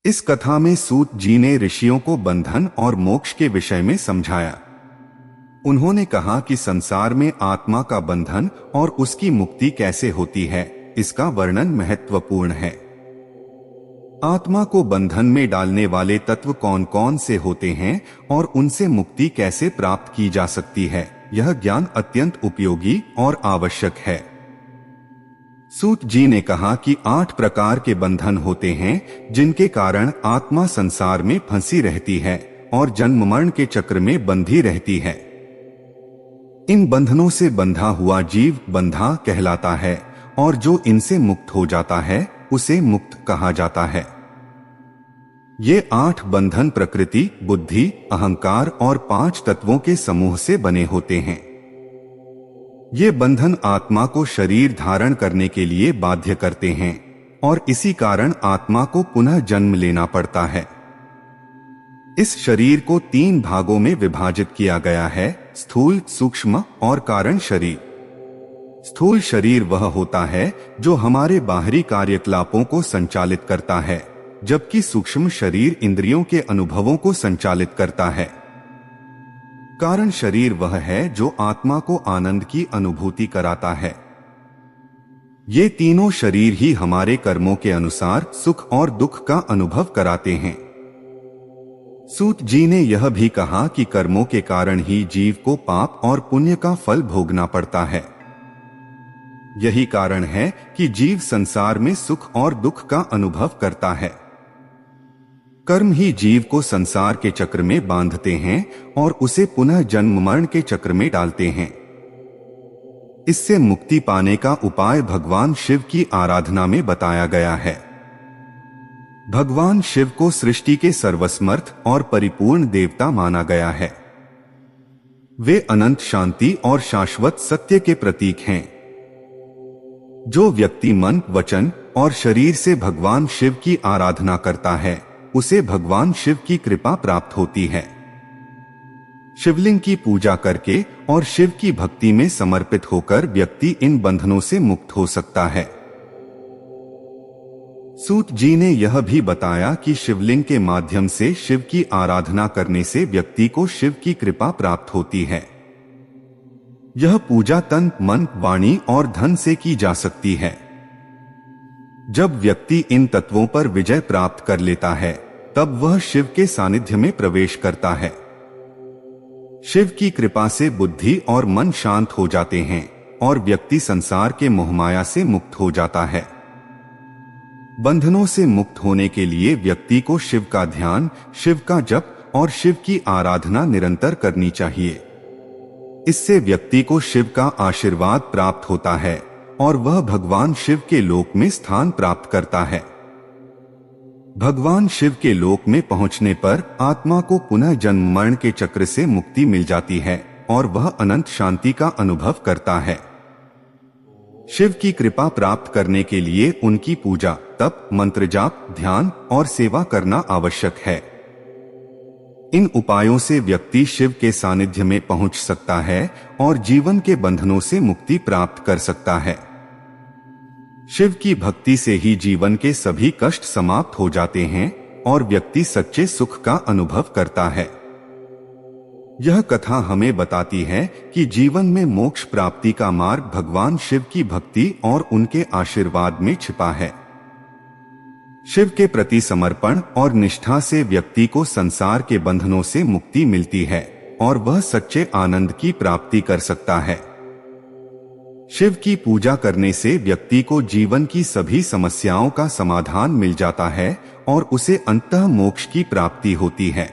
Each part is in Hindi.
इस कथा में सूत जी ने ऋषियों को बंधन और मोक्ष के विषय में समझाया। उन्होंने कहा कि संसार में आत्मा का बंधन और उसकी मुक्ति कैसे होती है, इसका वर्णन महत्वपूर्ण है। आत्मा को बंधन में डालने वाले तत्व कौन कौन से होते हैं और उनसे मुक्ति कैसे प्राप्त की जा सकती है, यह ज्ञान अत्यंत उपयोगी और आवश्यक है। सूत जी ने कहा कि 8 प्रकार के बंधन होते हैं जिनके कारण आत्मा संसार में फंसी रहती है और जन्म मरण के चक्र में बंधी रहती है। इन बंधनों से बंधा हुआ जीव बंधा कहलाता है और जो इनसे मुक्त हो जाता है उसे मुक्त कहा जाता है। ये 8 बंधन प्रकृति, बुद्धि, अहंकार और 5 तत्वों के समूह से बने होते हैं। ये बंधन आत्मा को शरीर धारण करने के लिए बाध्य करते हैं और इसी कारण आत्मा को पुनः जन्म लेना पड़ता है। इस शरीर को 3 भागों में विभाजित किया गया है, स्थूल, सूक्ष्म और कारण शरीर। स्थूल शरीर वह होता है जो हमारे बाहरी कार्यकलापों को संचालित करता है, जबकि सूक्ष्म शरीर इंद्रियों के अनुभवों को संचालित करता है। कारण शरीर वह है जो आत्मा को आनंद की अनुभूति कराता है। ये तीनों शरीर ही हमारे कर्मों के अनुसार सुख और दुख का अनुभव कराते हैं। सूत जी ने यह भी कहा कि कर्मों के कारण ही जीव को पाप और पुण्य का फल भोगना पड़ता है। यही कारण है कि जीव संसार में सुख और दुख का अनुभव करता है। कर्म ही जीव को संसार के चक्र में बांधते हैं और उसे पुनः जन्म मरण के चक्र में डालते हैं। इससे मुक्ति पाने का उपाय भगवान शिव की आराधना में बताया गया है। भगवान शिव को सृष्टि के सर्वसमर्थ और परिपूर्ण देवता माना गया है। वे अनंत शांति और शाश्वत सत्य के प्रतीक हैं। जो व्यक्ति मन, वचन और शरीर से भगवान शिव की आराधना करता है उसे भगवान शिव की कृपा प्राप्त होती है। शिवलिंग की पूजा करके और शिव की भक्ति में समर्पित होकर व्यक्ति इन बंधनों से मुक्त हो सकता है। सूत जी ने यह भी बताया कि शिवलिंग के माध्यम से शिव की आराधना करने से व्यक्ति को शिव की कृपा प्राप्त होती है। यह पूजा तन, मन, वाणी और धन से की जा सकती है। जब व्यक्ति इन तत्वों पर विजय प्राप्त कर लेता है तब वह शिव के सानिध्य में प्रवेश करता है। शिव की कृपा से बुद्धि और मन शांत हो जाते हैं और व्यक्ति संसार के मोहमाया से मुक्त हो जाता है। बंधनों से मुक्त होने के लिए व्यक्ति को शिव का ध्यान, शिव का जप और शिव की आराधना निरंतर करनी चाहिए। इससे व्यक्ति को शिव का आशीर्वाद प्राप्त होता है और वह भगवान शिव के लोक में स्थान प्राप्त करता है। भगवान शिव के लोक में पहुंचने पर आत्मा को पुनः जन्म मरण के चक्र से मुक्ति मिल जाती है और वह अनंत शांति का अनुभव करता है। शिव की कृपा प्राप्त करने के लिए उनकी पूजा, तप, मंत्र जाप, ध्यान और सेवा करना आवश्यक है। इन उपायों से व्यक्ति शिव के सानिध्य में पहुंच सकता है और जीवन के बंधनों से मुक्ति प्राप्त कर सकता है। शिव की भक्ति से ही जीवन के सभी कष्ट समाप्त हो जाते हैं और व्यक्ति सच्चे सुख का अनुभव करता है। यह कथा हमें बताती है कि जीवन में मोक्ष प्राप्ति का मार्ग भगवान शिव की भक्ति और उनके आशीर्वाद में छिपा है। शिव के प्रति समर्पण और निष्ठा से व्यक्ति को संसार के बंधनों से मुक्ति मिलती है और वह सच्चे आनंद की प्राप्ति कर सकता है। शिव की पूजा करने से व्यक्ति को जीवन की सभी समस्याओं का समाधान मिल जाता है और उसे अंततः मोक्ष की प्राप्ति होती है।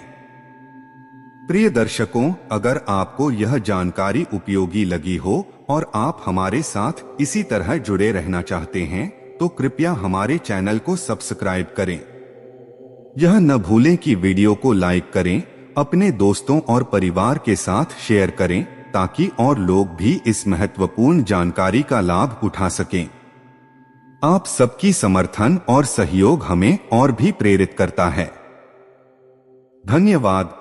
प्रिय दर्शकों, अगर आपको यह जानकारी उपयोगी लगी हो और आप हमारे साथ इसी तरह जुड़े रहना चाहते हैं तो कृपया हमारे चैनल को सब्सक्राइब करें। यह न भूलें कि वीडियो को लाइक करें, अपने दोस्तों और परिवार के साथ शेयर करें ताकि और लोग भी इस महत्वपूर्ण जानकारी का लाभ उठा सकें। आप सबकी समर्थन और सहयोग हमें और भी प्रेरित करता है। धन्यवाद।